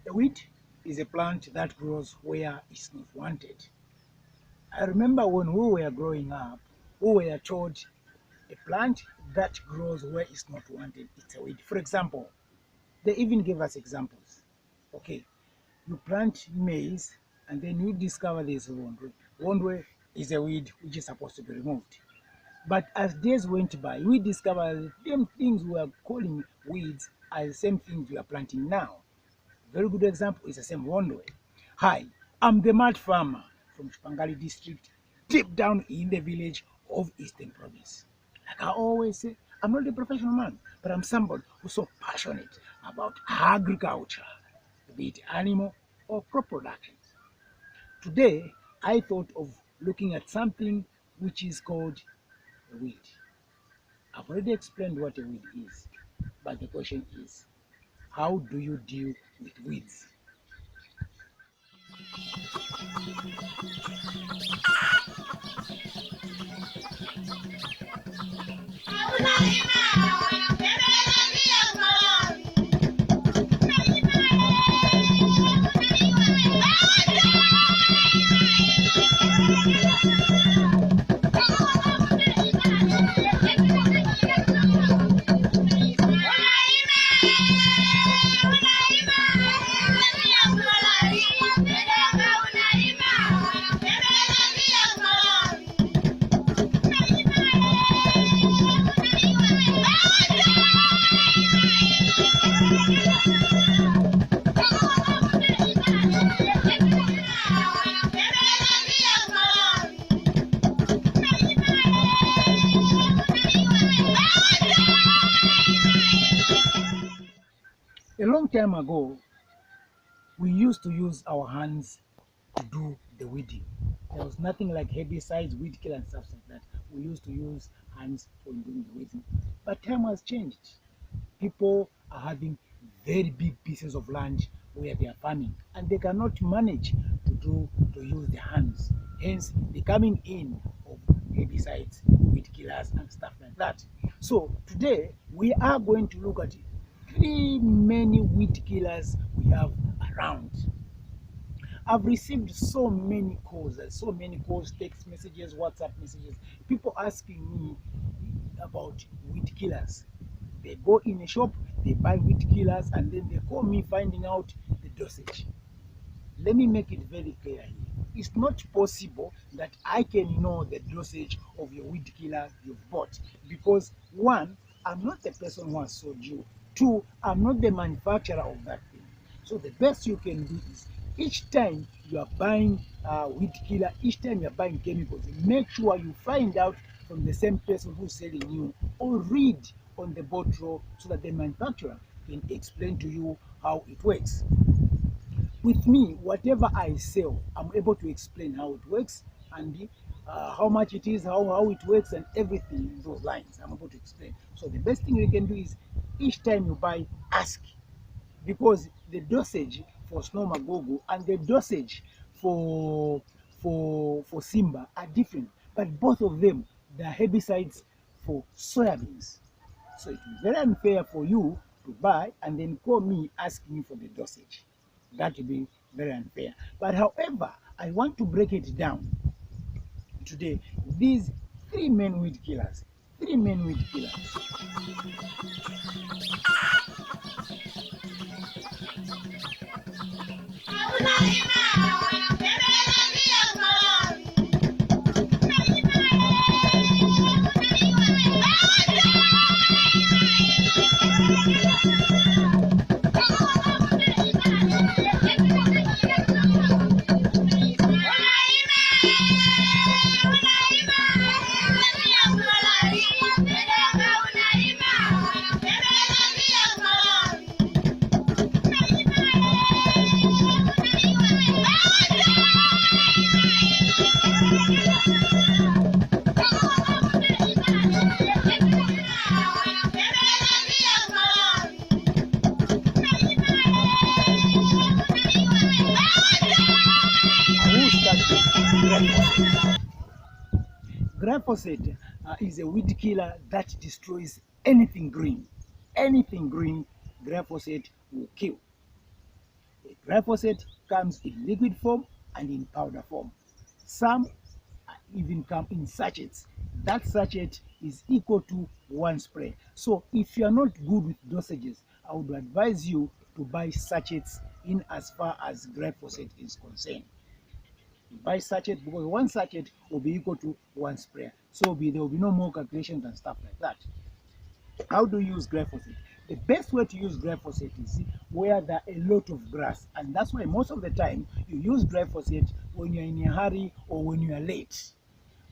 The wheat is a plant that grows where it's not wanted. I remember when we were growing up, we were told a plant that grows where it's not wanted, it's a weed. For example, they even gave us examples. Okay, you plant maize and then you discover there's a wondwe. Wondwe is a weed which is supposed to be removed. But as days went by, we discovered the same things we are calling weeds are the same things we are planting now. Very good example is the same wondwe. Hi, I'm the mad farmer from Spangali district, deep down in the village of Eastern Province. Like I always say, I'm not a professional man, but I'm somebody who's so passionate about agriculture, be it animal or crop productions. Today, I thought of looking at something which is called a weed. I've already explained what a weed is, but the question is, how do you deal with weeds? A long time ago, we used to use our hands to do the weeding. There was nothing like herbicides, weed kill, and stuff like that. We used to use hands for doing the weeding. But time has changed. People are having very big pieces of land where they are farming, and they cannot manage to use their hands. Hence, the coming in of herbicides, weed killers, and stuff like that. So today we are going to look at three many weed killers we have around. I've received so many calls, text messages, WhatsApp messages, people asking me about weed killers. They go in a shop, they buy weed killers, and then they call me finding out the dosage. Let me make it very clear here. It's not possible that I can know the dosage of your weed killer you've bought because one, I'm not the person who has sold you. Two, I'm not the manufacturer of that thing. So the best you can do is each time you are buying weed killer, each time you are buying chemicals, make sure you find out from the same person who's selling you or read on the bottle so that the manufacturer can explain to you how it works. With me, whatever I sell, I'm able to explain how it works and how much it is, how it works, and everything in those lines. I'm able to explain. So the best thing you can do is each time you buy, ask, because the dosage for snow magogo and the dosage for Simba are different, but both of them they are herbicides for soybeans. So it's very unfair for you to buy and then call me asking me for the dosage. That would be very unfair. But however, I want to break it down today. These three main weed killers. Three main weed killers. Glyphosate is a weed killer that destroys anything green. Anything green, glyphosate will kill. Glyphosate comes in liquid form and in powder form. Some even come in sachets. That sachet is equal to 1 spray. So if you are not good with dosages, I would advise you to buy sachets in as far as glyphosate is concerned. Buy sachet because 1 sachet will be equal to 1 spray. So there will be no more calculations and stuff like that. How do you use glyphosate? The best way to use glyphosate is where there are a lot of grass, and that's why most of the time you use glyphosate when you're in a hurry or when you are late.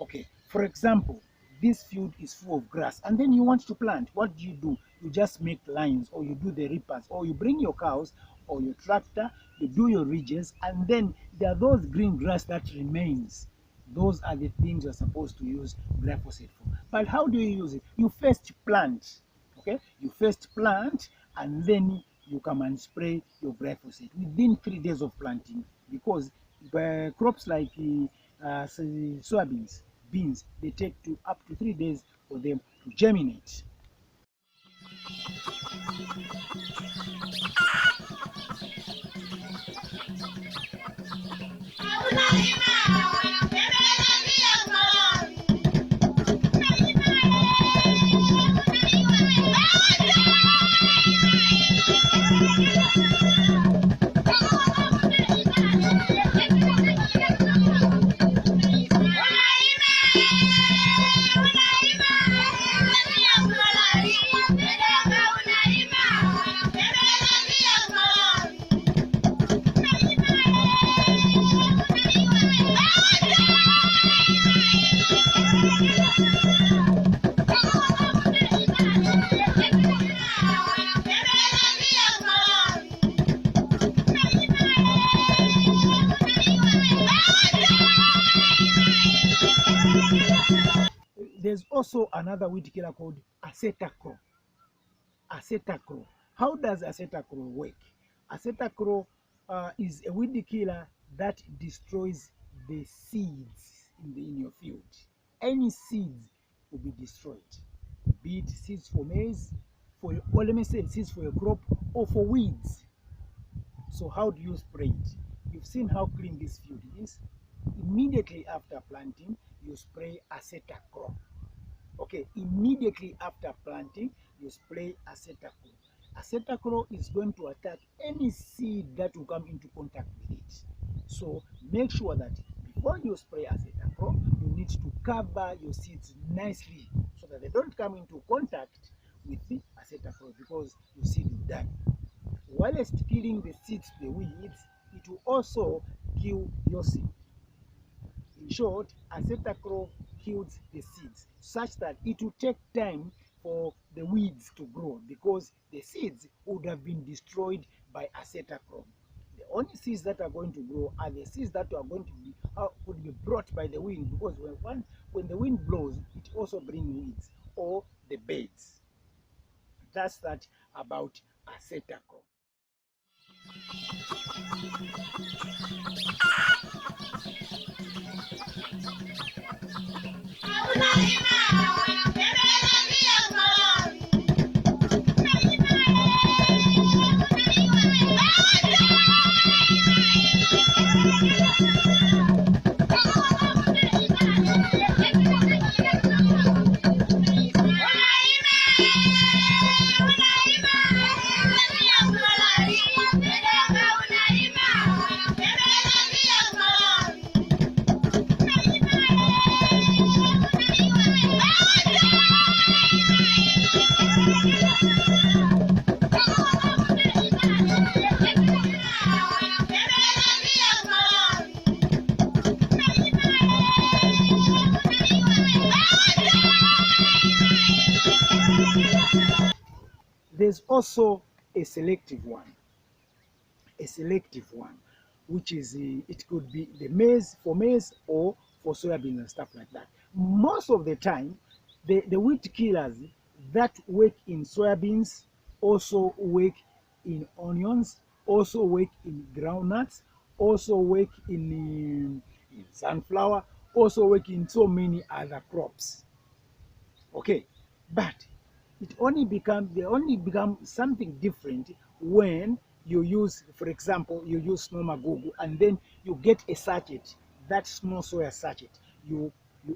Okay, for example, this field is full of grass and then you want to plant. What do? You just make lines, or you do the reapers, or you bring your cows or your tractor, you do your ridges, and then there are those green grass that remains. Those are the things you're supposed to use glyphosate for. But how do you use it? You first plant. Okay, you first plant and then you come and spray your glyphosate within 3 days of planting, because crops like soybeans, beans, they take up to 3 days for them to germinate. There's also another weed killer called Acetacrum. Acetacrum. How does Acetacrum work? Acetacrum is a weed killer that destroys the seeds in your field. Any seeds will be destroyed, be it seeds for maize, or let me say seeds for your crop, or for weeds. So how do you spray it? You've seen how clean this field is. Immediately after planting, you spray Acetacrum. Okay, immediately after planting, you spray Acetacrum. Acetacrum is going to attack any seed that will come into contact with it. So make sure that before you spray Acetacrum, you need to cover your seeds nicely so that they don't come into contact with the Acetacrum, because your seed will die. Whilst killing the seeds, the weeds, it will also kill your seed. In short, Acetacrum kills the seeds such that it will take time for the weeds to grow, because the seeds would have been destroyed by Acetacrum. The only seeds that are going to grow are the seeds that are going to be would be brought by the wind, because when the wind blows, it also brings weeds or the birds. That's that about Acetacrum. also a selective one, which is it could be the maize for maize or for soybeans and stuff like that. Most of the time, the weed killers that work in soybeans also work in onions, also work in groundnuts, also work in sunflower, also work in so many other crops. Okay, but they only become something different when you use, for example, you use snomagugu and then you get a sachet, that small soya sachet, you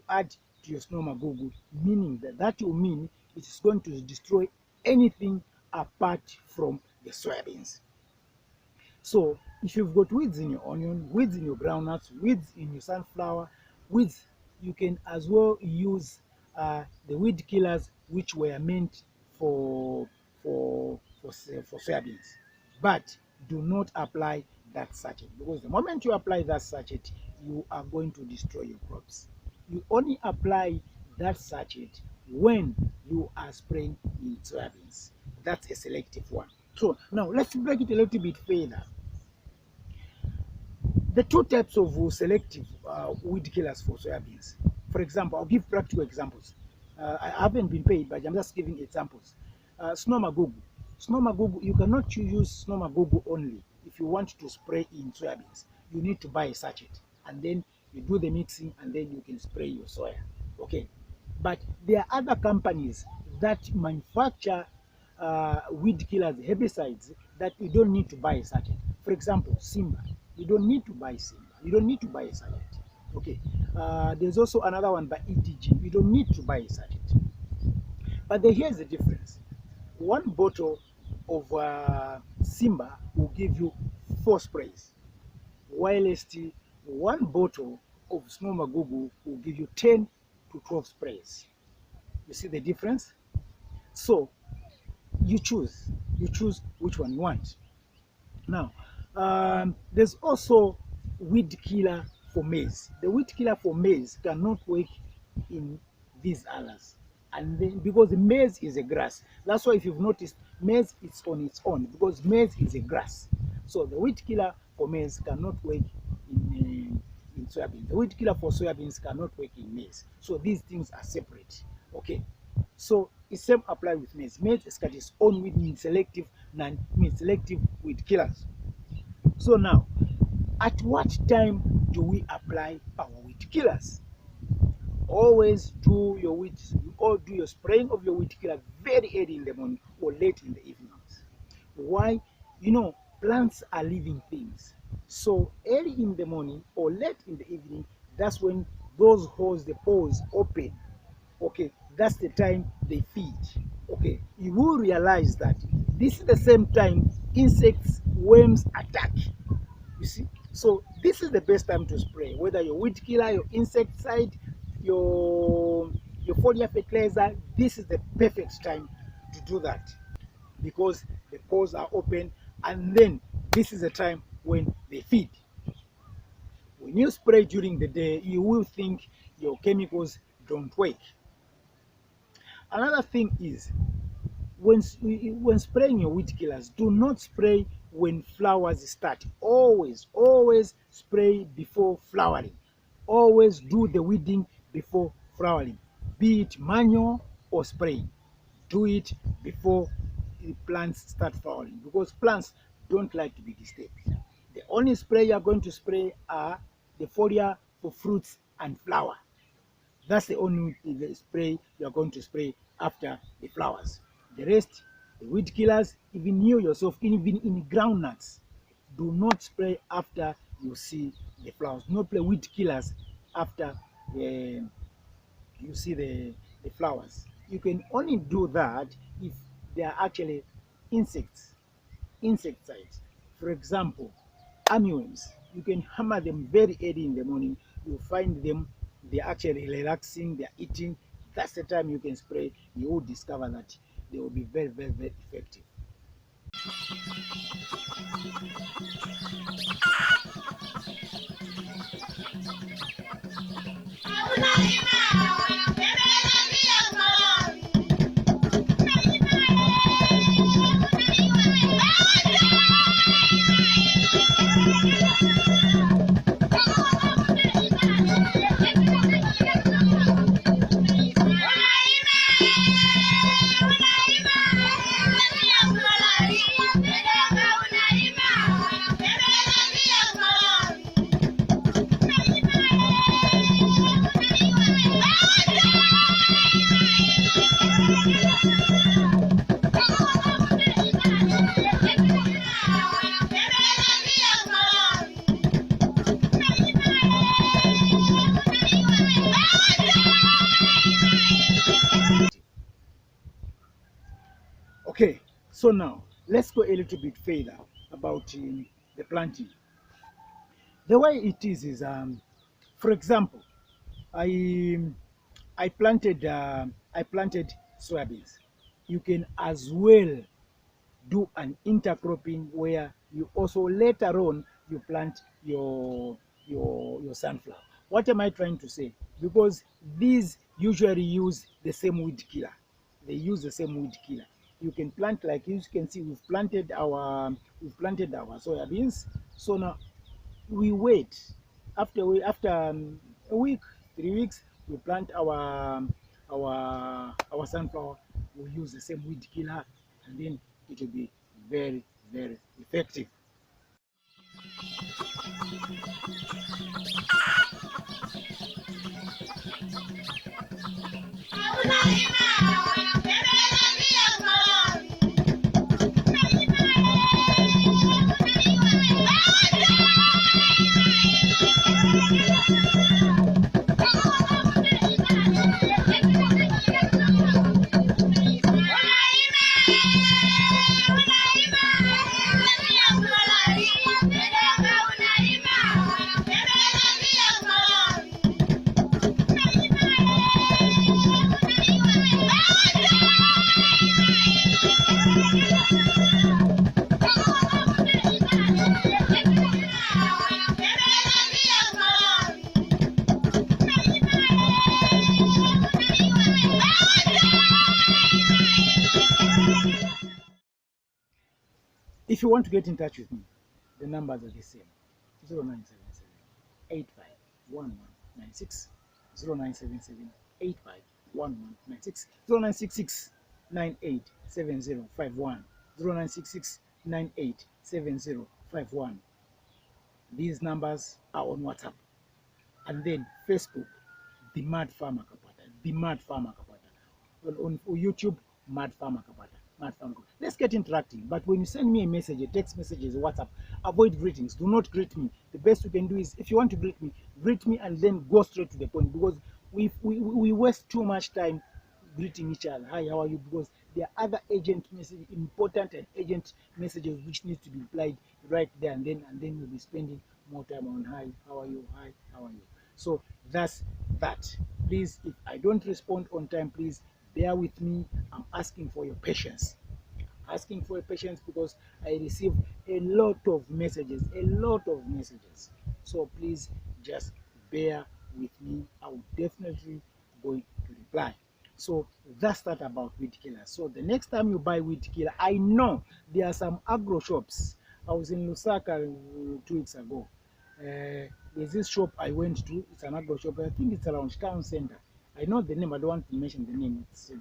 add to your snomagugu, meaning that will mean it is going to destroy anything apart from the soybeans. So if you've got weeds in your onion, weeds in your groundnuts, weeds in your sunflower, weeds, you can as well use the weed killers which were meant for soybeans. But do not apply that sachet, because the moment you apply that sachet, you are going to destroy your crops. You only apply that sachet when you are spraying in soybeans. That's a selective one. So now let's break it a little bit further. The two types of selective weed killers for soybeans. For example, I'll give practical examples. I haven't been paid, but I'm just giving examples. Snomagugu. Snomagugu, you cannot use snomagugu only if you want to spray in soybeans. You need to buy a sachet, and then you do the mixing, and then you can spray your soya. Okay, but there are other companies that manufacture weed killers, herbicides, that you don't need to buy a sachet. For example, Simba. You don't need to buy Simba. You don't need to buy a sachet. Okay. There's also another one by ETG. You don't need to buy a sachet. But here's the difference. One bottle of Simba will give you 4 sprays, whilst one bottle of Snomagugu will give you 10 to 12 sprays. You see the difference? So you choose which one you want. Now, there's also weed killer for maize. The weed killer for maize cannot work in these others, and then because the maize is a grass. That's why if you've noticed, maize is on its own because maize is a grass. So the weed killer for maize cannot work in soybeans. The weed killer for soybeans cannot work in maize. So these things are separate. Okay. So it's same apply with maize. Maize has got its own weed selective, selective weed killers. So now, at what time do we apply our weed killers? Always do your weeds, or do your spraying of your weed killer very early in the morning or late in the evenings. Why? You know, plants are living things. So early in the morning or late in the evening, that's when those holes, the pores open. Okay, that's the time they feed. Okay, you will realize that this is the same time insects, worms attack. You see, so this is the best time to spray, whether your weed killer, your insecticide, your foliar fertilizer. This is the perfect time to do that because the pores are open, and then this is the time when they feed. When you spray during the day, you will think your chemicals don't work. Another thing is, when spraying your weed killers, do not spray when flowers start. Always spray before flowering. Always do the weeding before flowering, be it manual or spraying. Do it before the plants start flowering because plants don't like to be disturbed. The only spray you are going to spray are the foliar for fruits and flower. That's the only spray you are going to spray after the flowers. The rest, the weed killers, even you yourself, even in groundnuts, do not spray after you see the flowers. Do not spray weed killers after you see the flowers. You can only do that if they are actually insecticides. For example, armyworms. You can hammer them very early in the morning. You find them, they're actually relaxing, they're eating. That's the time you can spray. You will discover that they will be very effective. So now let's go a little bit further about the planting. The way it is for example, I I planted soybeans. You can as well do an intercropping where you also later on you plant your sunflower. What am I trying to say? Because these usually use the same weed killer. They use the same weed killer. You can plant, like you can see, we've planted our soybeans. So now we wait after a week, 3 weeks, we plant our sunflower. We use the same weed killer, and then it will be very, very effective. If you want to get in touch with me, the numbers are the same: 0977 851196, 0977 851196, 0966 987051, 0966 987051. These numbers are on WhatsApp. And then Facebook, the Mad Farmer Kapata, the Mad Farmer Kapata. On YouTube, Mad Farmer Kapata, Mad Farmer Kapata. Let's get interacting. But when you send me a message, a text message, a WhatsApp, avoid greetings. Do not greet me. The best you can do is, if you want to greet me and then go straight to the point, because we waste too much time greeting each other. Hi, how are you? Because there are other urgent messages, important and urgent messages which need to be replied right there and then we'll be spending more time on hi, how are you? Hi, how are you? So that's that. Please, if I don't respond on time, please bear with me. I'm asking for your patience. Asking for your patience because I receive a lot of messages, So please just bear with me. I will definitely going to reply. So that's that about weed killer. So the next time you buy weed killer, I know there are some agro shops. I was in Lusaka 2 weeks ago. There's this shop I went to. It's an agro shop. I think it's around town center. I know the name. I don't want to mention the name. It's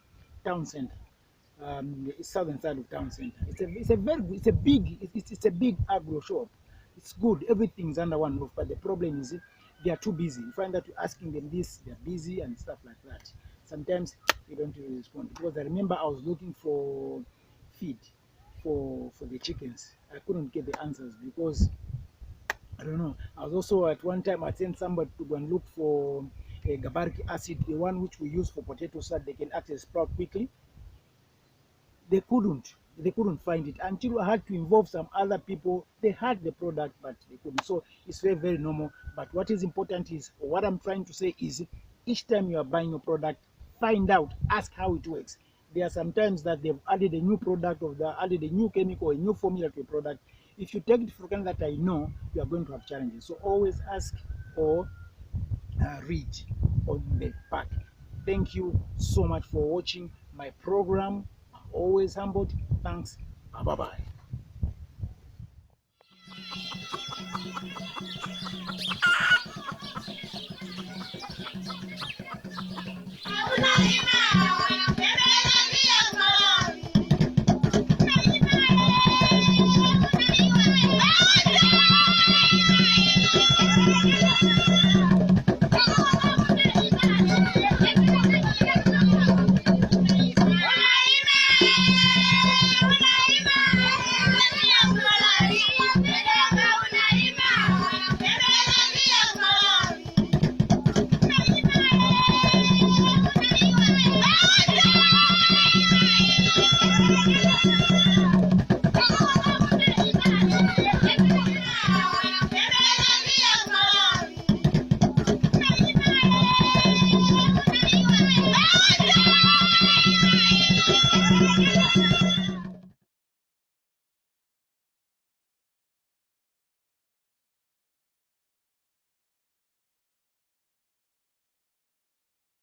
town center. The southern side of town center. It's a big agro shop. It's good. Everything's under one roof. But the problem is they are too busy. You find that you're asking them this, they're busy and stuff like that. Sometimes they don't really respond. Because I remember I was looking for feed for the chickens. I couldn't get the answers because I don't know. I was also at one time I sent somebody to go and look for a gabaric acid, the one which we use for potatoes so that they can actually sprout quickly. They couldn't find it until I had to involve some other people. They had the product but they couldn't. So it's very, very normal. But what is important is, what I'm trying to say is, each time you are buying a product, find out, ask how it works. There are sometimes that they've added a new product, or they've added a new chemical, a new formula to a product. If you take it for granted that I know, you are going to have challenges. So always ask or read on the pack. Thank you so much for watching my program. I'm always humbled. Thanks. Bye bye.